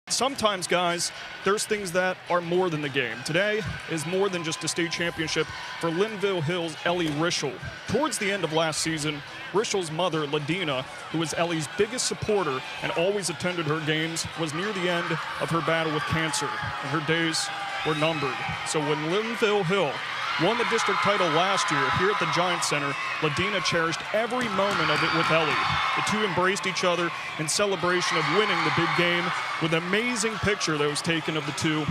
Sometimes, guys, there's things that are more than the game. Today is more than just a state championship for Linville Hill's Ellie Rischel. Towards the end of last season, Rischel's mother, Ladina, who was Ellie's biggest supporter and always attended her games, was near the end of her battle with cancer, and her days were numbered. So when Linville Hill won the district title last year here at the Giant Center, Ladina cherished every moment of it with Ellie. The two embraced each other in celebration of winning the big game with an amazing picture that was taken of the two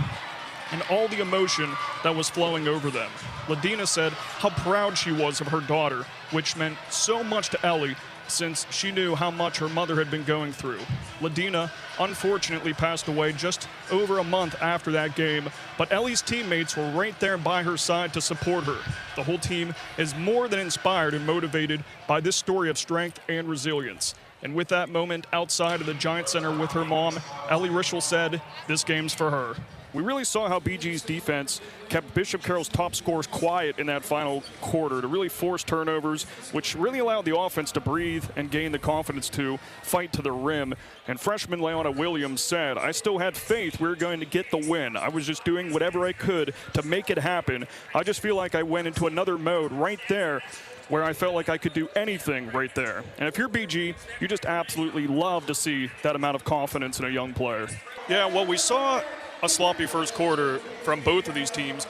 and all the emotion that was flowing over them. Ladina said how proud she was of her daughter, which meant so much to Ellie since she knew how much her mother had been going through. Ladina unfortunately passed away just over a month after that game, but Ellie's teammates were right there by her side to support her. The whole team is more than inspired and motivated by this story of strength and resilience. And with that moment outside of the Giant Center with her mom, Ellie Rischel said, "This game's for her." We really saw how BG's defense kept Bishop Carroll's top scorers quiet in that final quarter to really force turnovers, which really allowed the offense to breathe and gain the confidence to fight to the rim. And freshman Leona Williams said, "I still had faith we were going to get the win. I was just doing whatever I could to make it happen. I just feel like I went into another mode right there where I felt like I could do anything right there." And if you're BG, you just absolutely love to see that amount of confidence in a young player. Yeah, well, we saw a sloppy first quarter from both of these teams.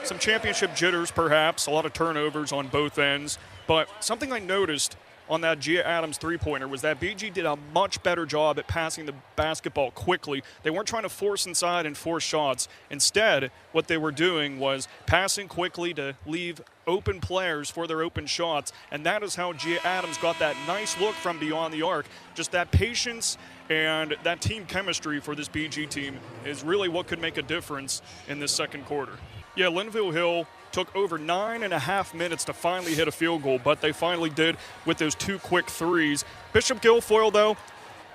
Some championship jitters, perhaps, a lot of turnovers on both ends. But something I noticed on that Gia Adams three-pointer was that BG did a much better job at passing the basketball quickly. They weren't trying to force inside and force shots. Instead, what they were doing was passing quickly to leave open players for their open shots, and that is how Gia Adams got that nice look from beyond the arc. Just that patience and that team chemistry for this BG team is really what could make a difference in this second quarter. Yeah, Linville Hill took over 9.5 minutes to finally hit a field goal, but they finally did with those two quick threes. Bishop Guilfoyle, though,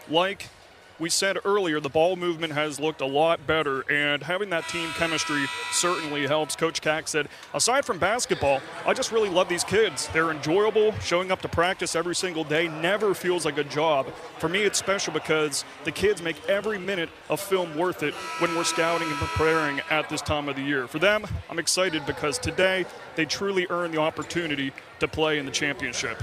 like we said earlier, the ball movement has looked a lot better, and having that team chemistry certainly helps. Coach Cack said, "Aside from basketball, I just really love these kids. They're enjoyable. Showing up to practice every single day never feels like a job. For me, it's special because the kids make every minute of film worth it when we're scouting and preparing at this time of the year. For them, I'm excited because today they truly earned the opportunity to play in the championship."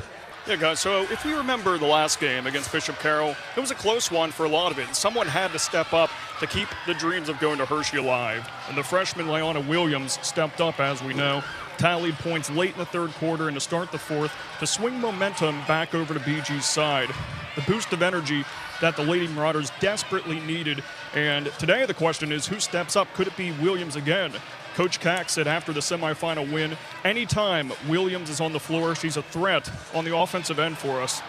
Yeah, guys, so if you remember the last game against Bishop Carroll, it was a close one for a lot of it. Someone had to step up to keep the dreams of going to Hershey alive. And the freshman Leona Williams stepped up, as we know, tallied points late in the third quarter and to start the fourth to swing momentum back over to BG's side. The boost of energy that the Lady Marauders desperately needed. And today the question is, who steps up? Could it be Williams again? Coach Cack said after the semifinal win, anytime Williams is on the floor, she's a threat on the offensive end for us.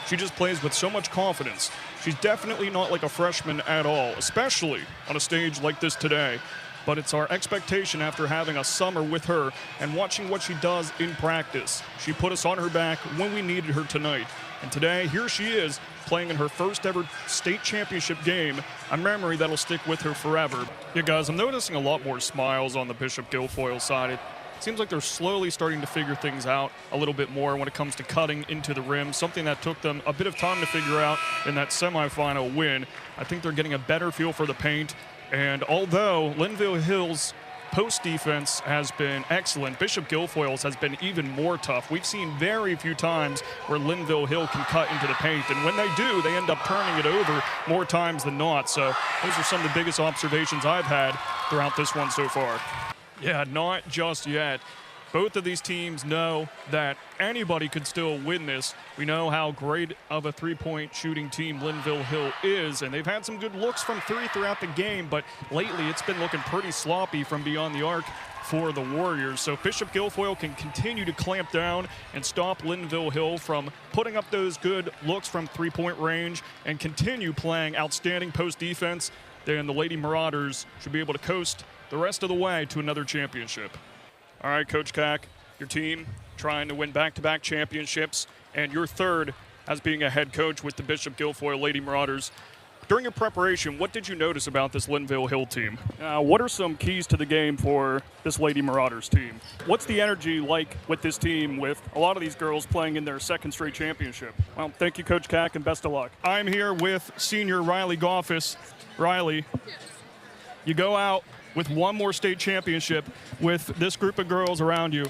She just plays with so much confidence. She's definitely not like a freshman at all, especially on a stage like this today. But it's our expectation after having a summer with her and watching what she does in practice. She put us on her back when we needed her tonight. And today, here she is, playing in her first ever state championship game, a memory that'll stick with her forever. Yeah, guys, I'm noticing a lot more smiles on the Bishop Guilfoyle side. It seems like they're slowly starting to figure things out a little bit more when it comes to cutting into the rim, something that took them a bit of time to figure out in that semifinal win. I think they're getting a better feel for the paint. And although Linville Hill's post defense has been excellent, Bishop Guilfoyle's has been even more tough. We've seen very few times where Linville Hill can cut into the paint, and when they do, they end up turning it over more times than not. So those are some of the biggest observations I've had throughout this one so far. Yeah, not just yet. Both of these teams know that anybody could still win this. We know how great of a three-point shooting team Linville Hill is, and they've had some good looks from three throughout the game, but lately it's been looking pretty sloppy from beyond the arc for the Warriors. So Bishop Guilfoyle can continue to clamp down and stop Linville Hill from putting up those good looks from three-point range and continue playing outstanding post defense, then the Lady Marauders should be able to coast the rest of the way to another championship. All right, Coach Cack, your team trying to win back-to-back championships, and your third as being a head coach with the Bishop Guilfoyle Lady Marauders. During your preparation, what did you notice about this Linville Hill team? What are some keys to the game for this Lady Marauders team? What's the energy like with this team with a lot of these girls playing in their second straight championship? Well, thank you, Coach Cack, and best of luck. I'm here with senior Riley Goffis. Riley, you go out with one more state championship with this group of girls around you.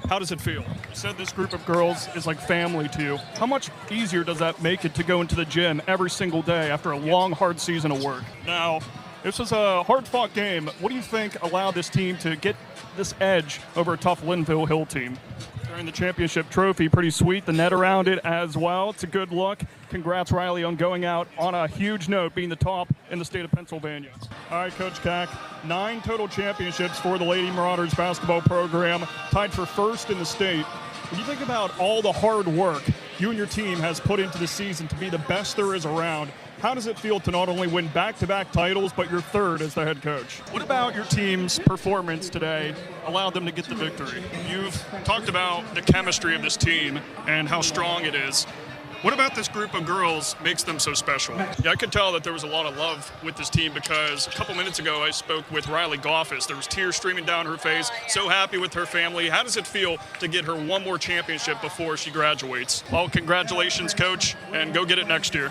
How does it feel? You said this group of girls is like family to you. How much easier does that make it to go into the gym every single day after a long, hard season of work? Now, this was a hard-fought game. What do you think allowed this team to get this edge over a tough Linville Hill team? During the championship trophy, pretty sweet. The net around it as well. It's a good look. Congrats, Riley, on going out on a huge note, being the top in the state of Pennsylvania. All right, Coach Cack, 9 total championships for the Lady Marauders basketball program, tied for first in the state. When you think about all the hard work you and your team has put into the season to be the best there is around, how does it feel to not only win back-to-back titles, but your third as the head coach? What about your team's performance today allowed them to get the victory? You've talked about the chemistry of this team and how strong it is. What about this group of girls makes them so special? Yeah, I could tell that there was a lot of love with this team because a couple minutes ago I spoke with Riley Goffis. There was tears streaming down her face, so happy with her family. How does it feel to get her one more championship before she graduates? Well, congratulations, Coach, and go get it next year.